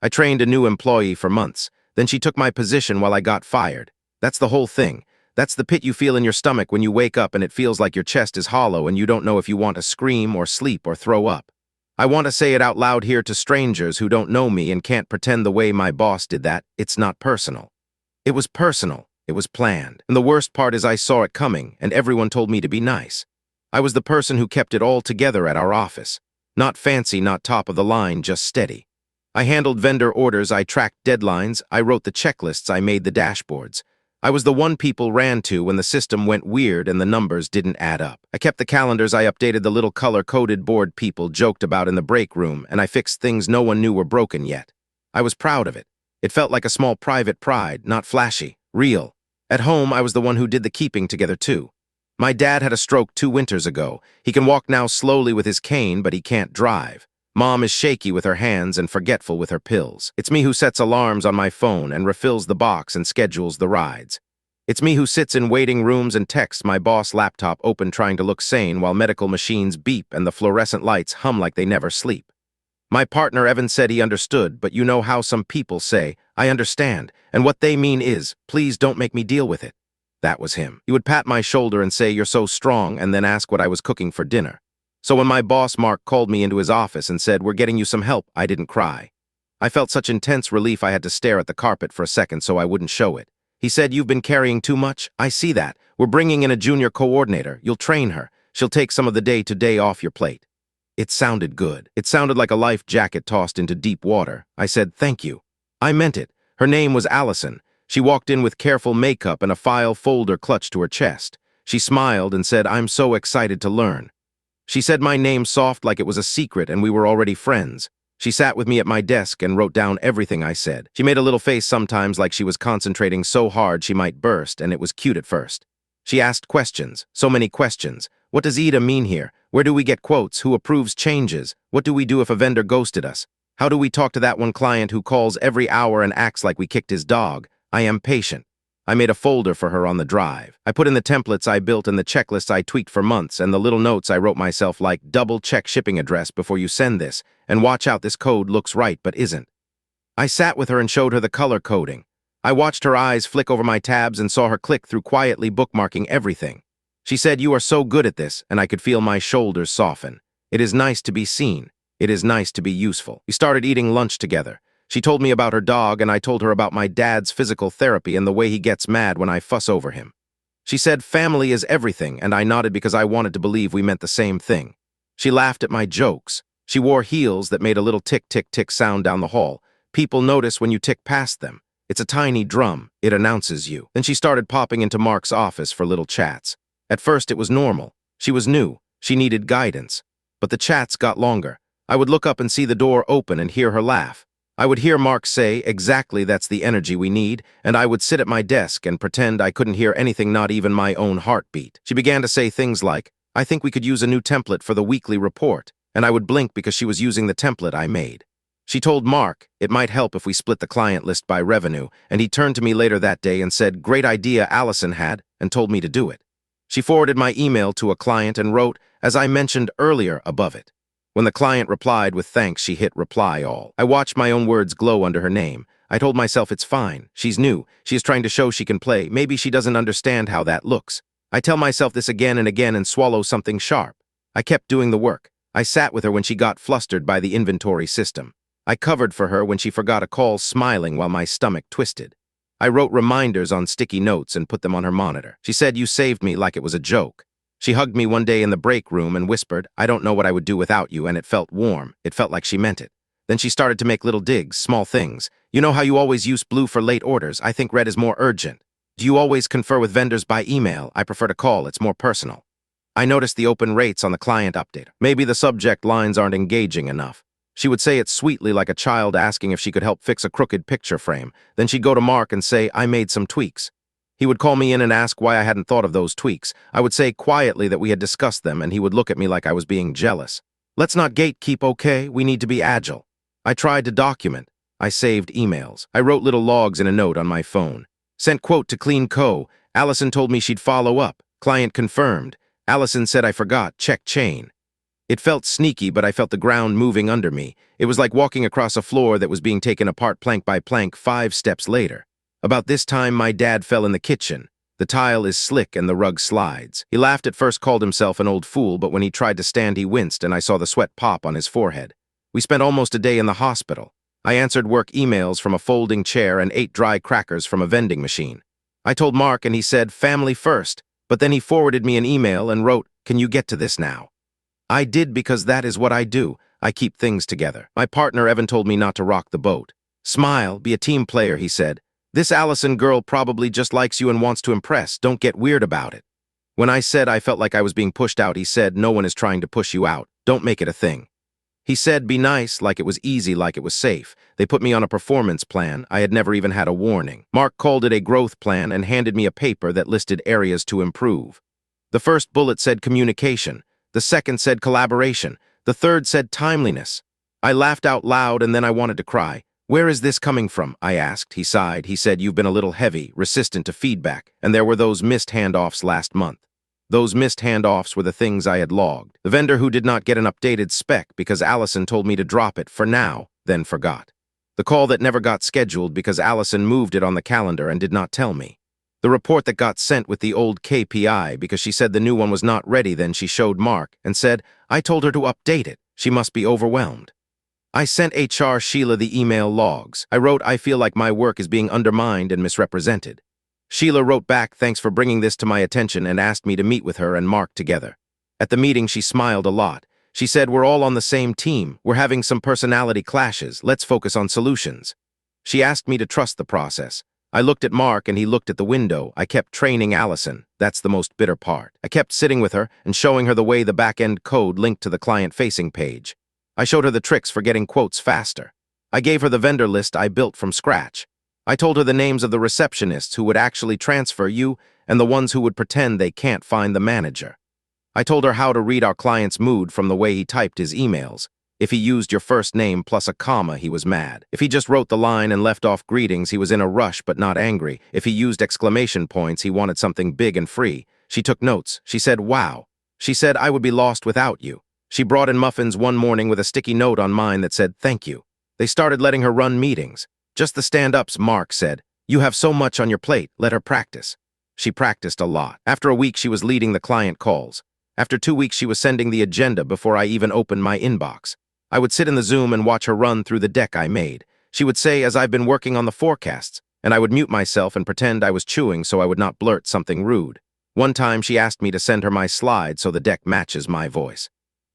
I trained a new employee for months. Then she took my position while I got fired. That's the whole thing. That's the pit you feel in your stomach when you wake up and it feels like your chest is hollow and you don't know if you want to scream or sleep or throw up. I want to say it out loud here to strangers who don't know me and can't pretend the way my boss did that. It's not personal. It was personal. It was planned. And the worst part is I saw it coming, and everyone told me to be nice. I was the person who kept it all together at our office. Not fancy, not top of the line, just steady. I handled vendor orders, I tracked deadlines, I wrote the checklists, I made the dashboards. I was the one people ran to when the system went weird and the numbers didn't add up. I kept the calendars, I updated the little color-coded board people joked about in the break room, and I fixed things no one knew were broken yet. I was proud of it. It felt like a small private pride, not flashy, real. At home, I was the one who did the keeping together too. My dad had a stroke 2 winters ago. He can walk now slowly with his cane, but he can't drive. Mom is shaky with her hands and forgetful with her pills. It's me who sets alarms on my phone and refills the box and schedules the rides. It's me who sits in waiting rooms and texts my boss laptop open trying to look sane while medical machines beep and the fluorescent lights hum like they never sleep. My partner Evan said he understood, but you know how some people say, I understand, and what they mean is, please don't make me deal with it. That was him. He would pat my shoulder and say, you're so strong, and then ask what I was cooking for dinner. So when my boss Mark called me into his office and said, we're getting you some help, I didn't cry. I felt such intense relief I had to stare at the carpet for a second so I wouldn't show it. He said, you've been carrying too much? I see that. We're bringing in a junior coordinator. You'll train her. She'll take some of the day-to-day off your plate. It sounded good. It sounded like a life jacket tossed into deep water. I said, thank you. I meant it. Her name was Allison. She walked in with careful makeup and a file folder clutched to her chest. She smiled and said, I'm so excited to learn. She said my name soft like it was a secret and we were already friends. She sat with me at my desk and wrote down everything I said. She made a little face sometimes like she was concentrating so hard she might burst, and it was cute at first. She asked questions, so many questions. What does EDA mean here? Where do we get quotes? Who approves changes? What do we do if a vendor ghosted us? How do we talk to that one client who calls every hour and acts like we kicked his dog? I am patient. I made a folder for her on the drive. I put in the templates I built and the checklists I tweaked for months and the little notes I wrote myself like double-check shipping address before you send this, and watch out this code looks right but isn't. I sat with her and showed her the color coding. I watched her eyes flick over my tabs and saw her click through quietly bookmarking everything. She said, you are so good at this, and I could feel my shoulders soften. It is nice to be seen. It is nice to be useful. We started eating lunch together. She told me about her dog, and I told her about my dad's physical therapy and the way he gets mad when I fuss over him. She said, family is everything, and I nodded because I wanted to believe we meant the same thing. She laughed at my jokes. She wore heels that made a little tick-tick-tick sound down the hall. People notice when you tick past them. It's a tiny drum. It announces you. Then she started popping into Mark's office for little chats. At first, it was normal. She was new. She needed guidance. But the chats got longer. I would look up and see the door open and hear her laugh. I would hear Mark say, exactly, that's the energy we need, and I would sit at my desk and pretend I couldn't hear anything, not even my own heartbeat. She began to say things like, I think we could use a new template for the weekly report, and I would blink because she was using the template I made. She told Mark it might help if we split the client list by revenue, and he turned to me later that day and said, great idea Allison had, and told me to do it. She forwarded my email to a client and wrote, as I mentioned earlier, above it. When the client replied with thanks, she hit reply all. I watched my own words glow under her name. I told myself it's fine. She's new. She is trying to show she can play. Maybe she doesn't understand how that looks. I tell myself this again and again and swallow something sharp. I kept doing the work. I sat with her when she got flustered by the inventory system. I covered for her when she forgot a call, smiling while my stomach twisted. I wrote reminders on sticky notes and put them on her monitor. She said, you saved me, like it was a joke. She hugged me one day in the break room and whispered, I don't know what I would do without you, and it felt warm. It felt like she meant it. Then she started to make little digs, small things. You know how you always use blue for late orders? I think red is more urgent. Do you always confer with vendors by email? I prefer to call, it's more personal. I noticed the open rates on the client update. Maybe the subject lines aren't engaging enough. She would say it sweetly like a child asking if she could help fix a crooked picture frame. Then she'd go to Mark and say, I made some tweaks. He would call me in and ask why I hadn't thought of those tweaks. I would say quietly that we had discussed them, and he would look at me like I was being jealous. Let's not gatekeep, okay? We need to be agile. I tried to document. I saved emails. I wrote little logs in a note on my phone. Sent quote to Clean Co. Allison told me she'd follow up. Client confirmed. Allison said I forgot. Check chain. It felt sneaky, but I felt the ground moving under me. It was like walking across a floor that was being taken apart plank by plank 5 steps later. About this time, my dad fell in the kitchen. The tile is slick and the rug slides. He laughed at first, called himself an old fool, but when he tried to stand, he winced, and I saw the sweat pop on his forehead. We spent almost a day in the hospital. I answered work emails from a folding chair and ate dry crackers from a vending machine. I told Mark, and he said, "Family first," but then he forwarded me an email and wrote, "Can you get to this now?" I did, because that is what I do. I keep things together. My partner Evan told me not to rock the boat. "Smile, be a team player," he said. "This Allison girl probably just likes you and wants to impress. Don't get weird about it." When I said I felt like I was being pushed out, he said, "No one is trying to push you out. Don't make it a thing." He said, "Be nice, like it was easy, like it was safe." They put me on a performance plan. I had never even had a warning. Mark called it a growth plan and handed me a paper that listed areas to improve. The first bullet said communication. The second said collaboration. The third said timeliness. I laughed out loud, and then I wanted to cry. "Where is this coming from?" I asked. He sighed. He said, "You've been a little heavy, resistant to feedback, and there were those missed handoffs last month." Those missed handoffs were the things I had logged. The vendor who did not get an updated spec because Allison told me to drop it for now, then forgot. The call that never got scheduled because Allison moved it on the calendar and did not tell me. The report that got sent with the old KPI because she said the new one was not ready. Then she showed Mark and said, "I told her to update it. She must be overwhelmed." I sent HR Sheila the email logs. I wrote, "I feel like my work is being undermined and misrepresented." Sheila wrote back, "Thanks for bringing this to my attention," and asked me to meet with her and Mark together. At the meeting, she smiled a lot. She said, "We're all on the same team. We're having some personality clashes. Let's focus on solutions." She asked me to trust the process. I looked at Mark and he looked at the window. I kept training Allison. That's the most bitter part. I kept sitting with her and showing her the way the back-end code linked to the client-facing page. I showed her the tricks for getting quotes faster. I gave her the vendor list I built from scratch. I told her the names of the receptionists who would actually transfer you and the ones who would pretend they can't find the manager. I told her how to read our client's mood from the way he typed his emails. If he used your first name plus a comma, he was mad. If he just wrote the line and left off greetings, he was in a rush but not angry. If he used exclamation points, he wanted something big and free. She took notes. She said, "Wow." She said, "I would be lost without you." She brought in muffins one morning with a sticky note on mine that said, "Thank you." They started letting her run meetings. Just the stand-ups. Mark said, "You have so much on your plate. Let her practice." She practiced a lot. After a week, she was leading the client calls. After 2 weeks, she was sending the agenda before I even opened my inbox. I would sit in the Zoom and watch her run through the deck I made. She would say, "As I've been working on the forecasts," and I would mute myself and pretend I was chewing so I would not blurt something rude. One time, she asked me to send her my slide so the deck matches my voice.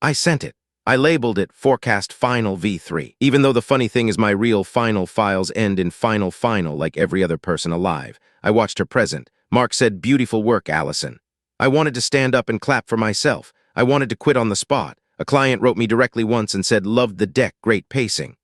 I sent it. I labeled it Forecast Final V3, even though the funny thing is my real final files end in final like every other person alive. I watched her present. Mark said, "Beautiful work, Allison." I wanted to stand up and clap for myself. I wanted to quit on the spot. A client wrote me directly once and said, "Loved the deck, great pacing."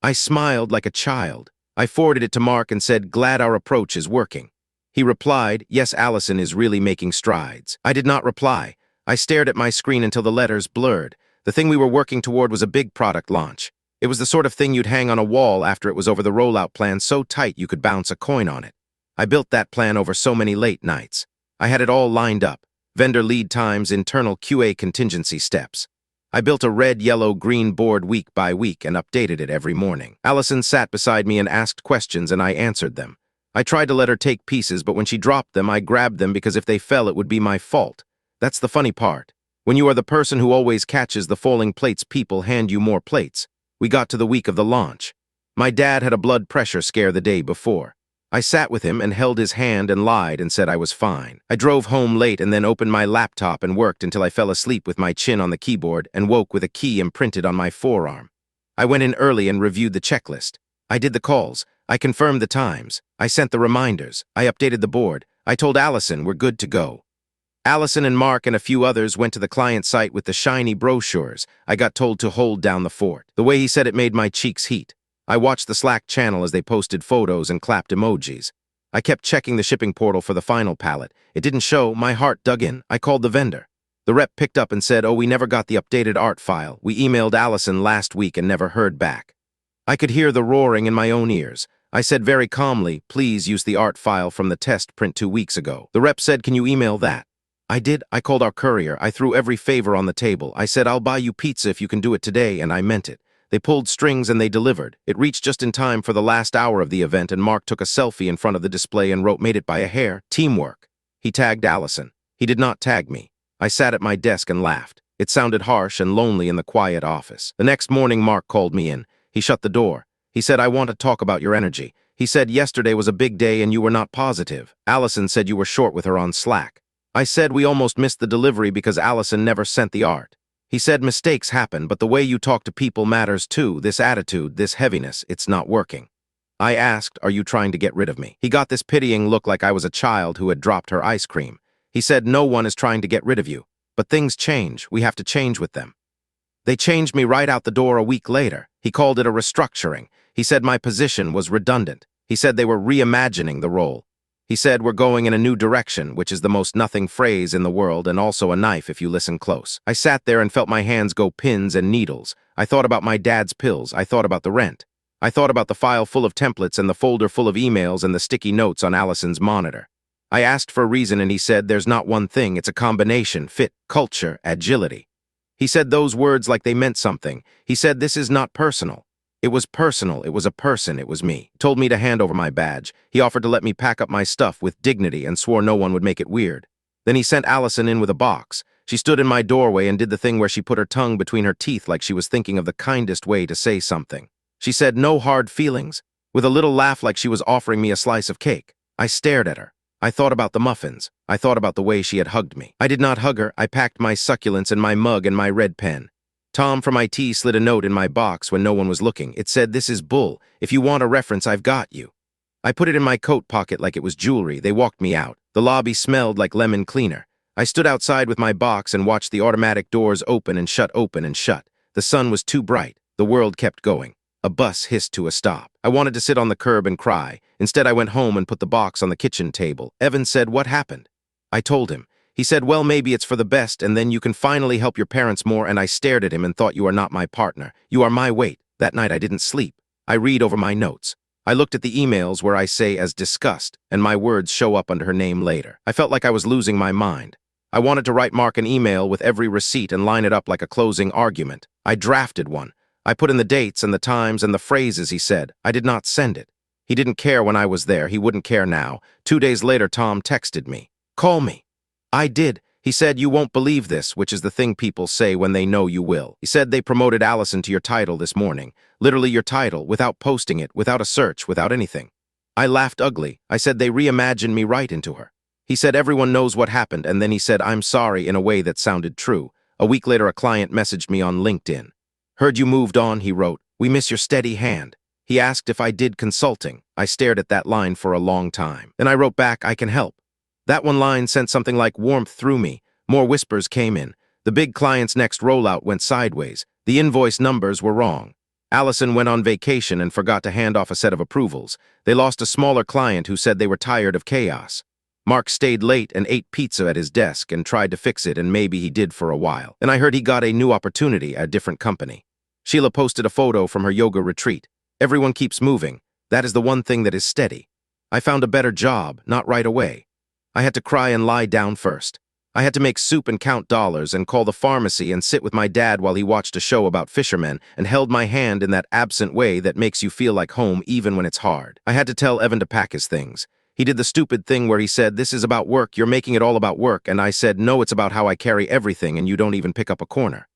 I smiled like a child. I forwarded it to Mark and said, "Glad our approach is working." He replied, "Yes, Allison is really making strides." I did not reply. I stared at my screen until the letters blurred. The thing we were working toward was a big product launch. It was the sort of thing you'd hang on a wall after it was over. The rollout plan so tight you could bounce a coin on it. I built that plan over so many late nights. I had it all lined up. Vendor lead times, internal QA contingency steps. I built a red, yellow, green board week by week and updated it every morning. Allison sat beside me and asked questions and I answered them. I tried to let her take pieces, but when she dropped them, I grabbed them because if they fell, it would be my fault. That's the funny part. When you are the person who always catches the falling plates, people hand you more plates. We got to the week of the launch. My dad had a blood pressure scare the day before. I sat with him and held his hand and lied and said I was fine. I drove home late and then opened my laptop and worked until I fell asleep with my chin on the keyboard and woke with a key imprinted on my forearm. I went in early and reviewed the checklist. I did the calls. I confirmed the times. I sent the reminders. I updated the board. I told Allison we're good to go. Allison and Mark and a few others went to the client site with the shiny brochures. I got told to hold down the fort. The way he said it made my cheeks heat. I watched the Slack channel as they posted photos and clapped emojis. I kept checking the shipping portal for the final pallet. It didn't show. My heart dug in. I called the vendor. The rep picked up and said, "Oh, we never got the updated art file. We emailed Allison last week and never heard back." I could hear the roaring in my own ears. I said very calmly, "Please use the art file from the test print 2 weeks ago." The rep said, "Can you email that?" I did. I called our courier. I threw every favor on the table. I said, I'll buy you pizza if you can do it today, and I meant it. They pulled strings and they delivered. It reached just in time for the last hour of the event, and Mark took a selfie in front of the display and wrote, "Made it by a hair. Teamwork." He tagged Allison. He did not tag me. I sat at my desk and laughed. It sounded harsh and lonely in the quiet office. The next morning, Mark called me in. He shut the door. He said, "I want to talk about your energy." He said, "Yesterday was a big day and you were not positive. Allison said you were short with her on Slack." I said, "We almost missed the delivery because Allison never sent the art." He said, "Mistakes happen, but the way you talk to people matters too. This attitude, this heaviness, it's not working." I asked, "Are you trying to get rid of me?" He got this pitying look like I was a child who had dropped her ice cream. He said, "No one is trying to get rid of you. But things change. We have to change with them." They changed me right out the door a week later. He called it a restructuring. He said my position was redundant. He said they were reimagining the role. He said, "We're going in a new direction," which is the most nothing phrase in the world and also a knife if you listen close. I sat there and felt my hands go pins and needles. I thought about my dad's pills. I thought about the rent. I thought about the file full of templates and the folder full of emails and the sticky notes on Allison's monitor. I asked for a reason and he said, "There's not one thing. It's a combination: fit, culture, agility." He said those words like they meant something. He said, "This is not personal." It was personal. It was a person. It was me. He told me to hand over my badge. He offered to let me pack up my stuff with dignity and swore no one would make it weird. Then he sent Allison in with a box. She stood in my doorway and did the thing where she put her tongue between her teeth like she was thinking of the kindest way to say something. She said, "No hard feelings," with a little laugh like she was offering me a slice of cake. I stared at her. I thought about the muffins. I thought about the way she had hugged me. I did not hug her. I packed my succulents in my mug and my red pen. Tom from IT slid a note in my box when no one was looking. It said, "This is bull. If you want a reference, I've got you." I put it in my coat pocket like it was jewelry. They walked me out. The lobby smelled like lemon cleaner. I stood outside with my box and watched the automatic doors open and shut, open and shut. The sun was too bright. The world kept going. A bus hissed to a stop. I wanted to sit on the curb and cry. Instead, I went home and put the box on the kitchen table. Evan said, "What happened?" I told him. He said, "Well, maybe it's for the best, and then you can finally help your parents more," and I stared at him and thought, "You are not my partner. You are my weight." That night, I didn't sleep. I read over my notes. I looked at the emails where I say "as discussed," and my words show up under her name later. I felt like I was losing my mind. I wanted to write Mark an email with every receipt and line it up like a closing argument. I drafted one. I put in the dates and the times and the phrases he said. I did not send it. He didn't care when I was there. He wouldn't care now. 2 days later, Tom texted me. "Call me." I did. He said, "You won't believe this," which is the thing people say when they know you will. He said they promoted Allison to your title this morning. Literally your title, without posting it, without a search, without anything. I laughed ugly. I said they reimagined me right into her. He said everyone knows what happened, and then he said I'm sorry in a way that sounded true. A week later, a client messaged me on LinkedIn. "Heard you moved on," he wrote. "We miss your steady hand." He asked if I did consulting. I stared at that line for a long time. Then I wrote back, "I can help." That one line sent something like warmth through me. More whispers came in. The big client's next rollout went sideways. The invoice numbers were wrong. Allison went on vacation and forgot to hand off a set of approvals. They lost a smaller client who said they were tired of chaos. Mark stayed late and ate pizza at his desk and tried to fix it, and maybe he did for a while. Then I heard he got a new opportunity at a different company. Sheila posted a photo from her yoga retreat. Everyone keeps moving. That is the one thing that is steady. I found a better job, not right away. I had to cry and lie down first. I had to make soup and count dollars and call the pharmacy and sit with my dad while he watched a show about fishermen and held my hand in that absent way that makes you feel like home even when it's hard. I had to tell Evan to pack his things. He did the stupid thing where he said, "This is about work, you're making it all about work," and I said, "No, it's about how I carry everything and you don't even pick up a corner."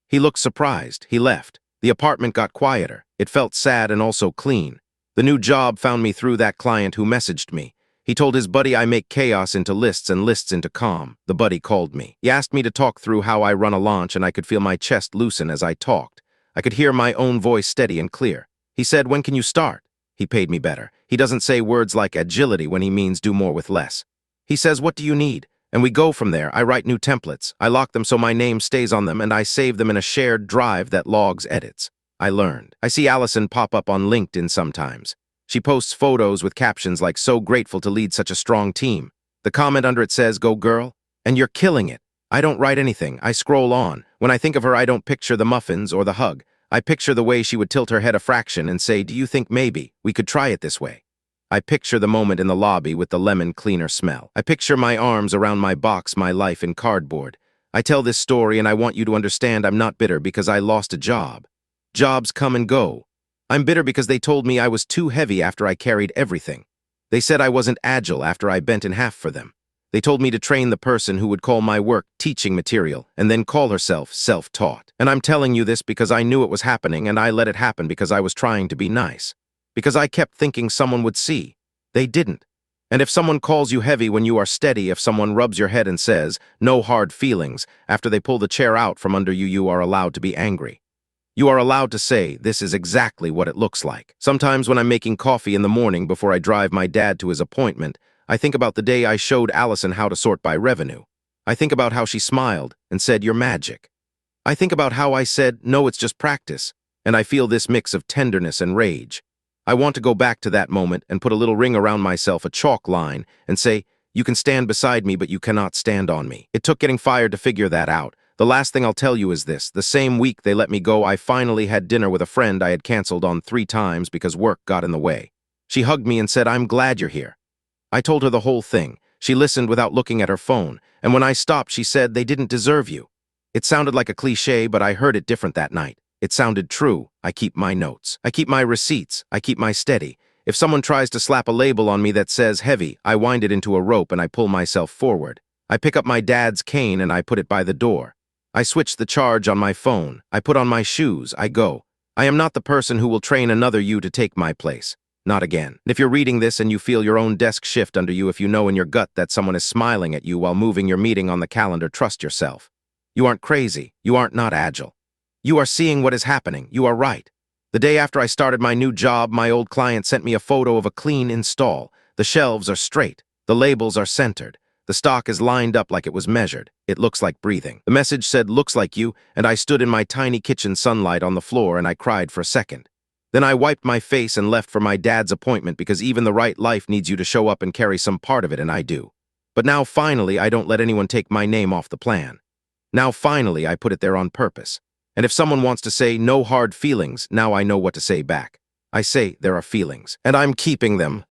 He looked surprised. He left. The apartment got quieter. It felt sad and also clean. The new job found me through that client who messaged me. He told his buddy I make chaos into lists and lists into calm. The buddy called me. He asked me to talk through how I run a launch, and I could feel my chest loosen as I talked. I could hear my own voice steady and clear. He said, "When can you start?" He paid me better. He doesn't say words like agility when he means do more with less. He says, "What do you need?" And we go from there. I write new templates. I lock them so my name stays on them, and I save them in a shared drive that logs edits. I learned. I see Allison pop up on LinkedIn sometimes. She posts photos with captions like, "So grateful to lead such a strong team." The comment under it says, "Go girl," and "You're killing it." I don't write anything. I scroll on. When I think of her, I don't picture the muffins or the hug. I picture the way she would tilt her head a fraction and say, "Do you think maybe we could try it this way?" I picture the moment in the lobby with the lemon cleaner smell. I picture my arms around my box, my life in cardboard. I tell this story and I want you to understand I'm not bitter because I lost a job. Jobs come and go. I'm bitter because they told me I was too heavy after I carried everything. They said I wasn't agile after I bent in half for them. They told me to train the person who would call my work teaching material and then call herself self-taught. And I'm telling you this because I knew it was happening and I let it happen because I was trying to be nice. Because I kept thinking someone would see. They didn't. And if someone calls you heavy when you are steady, if someone rubs your head and says, "No hard feelings," after they pull the chair out from under you, you are allowed to be angry. You are allowed to say, "This is exactly what it looks like." Sometimes when I'm making coffee in the morning before I drive my dad to his appointment, I think about the day I showed Allison how to sort by revenue. I think about how she smiled and said, "You're magic." I think about how I said, "No, it's just practice," and I feel this mix of tenderness and rage. I want to go back to that moment and put a little ring around myself, a chalk line, and say, "You can stand beside me, but you cannot stand on me." It took getting fired to figure that out. The last thing I'll tell you is this. The same week they let me go, I finally had dinner with a friend I had canceled on 3 times because work got in the way. She hugged me and said, "I'm glad you're here." I told her the whole thing. She listened without looking at her phone, and when I stopped, she said, "They didn't deserve you." It sounded like a cliche, but I heard it different that night. It sounded true. I keep my notes. I keep my receipts. I keep my steady. If someone tries to slap a label on me that says heavy, I wind it into a rope and I pull myself forward. I pick up my dad's cane and I put it by the door. I switch the charge on my phone. I put on my shoes. I go. I am not the person who will train another you to take my place. Not again. If you're reading this and you feel your own desk shift under you, if you know in your gut that someone is smiling at you while moving your meeting on the calendar, trust yourself. You aren't crazy. You aren't not agile. You are seeing what is happening. You are right. The day after I started my new job, my old client sent me a photo of a clean install. The shelves are straight. The labels are centered. The stock is lined up like it was measured. It looks like breathing. The message said, "Looks like you," and I stood in my tiny kitchen sunlight on the floor and I cried for a second. Then I wiped my face and left for my dad's appointment because even the right life needs you to show up and carry some part of it, and I do. But now finally I don't let anyone take my name off the plan. Now finally I put it there on purpose. And if someone wants to say "no hard feelings," now I know what to say back. I say there are feelings, and I'm keeping them.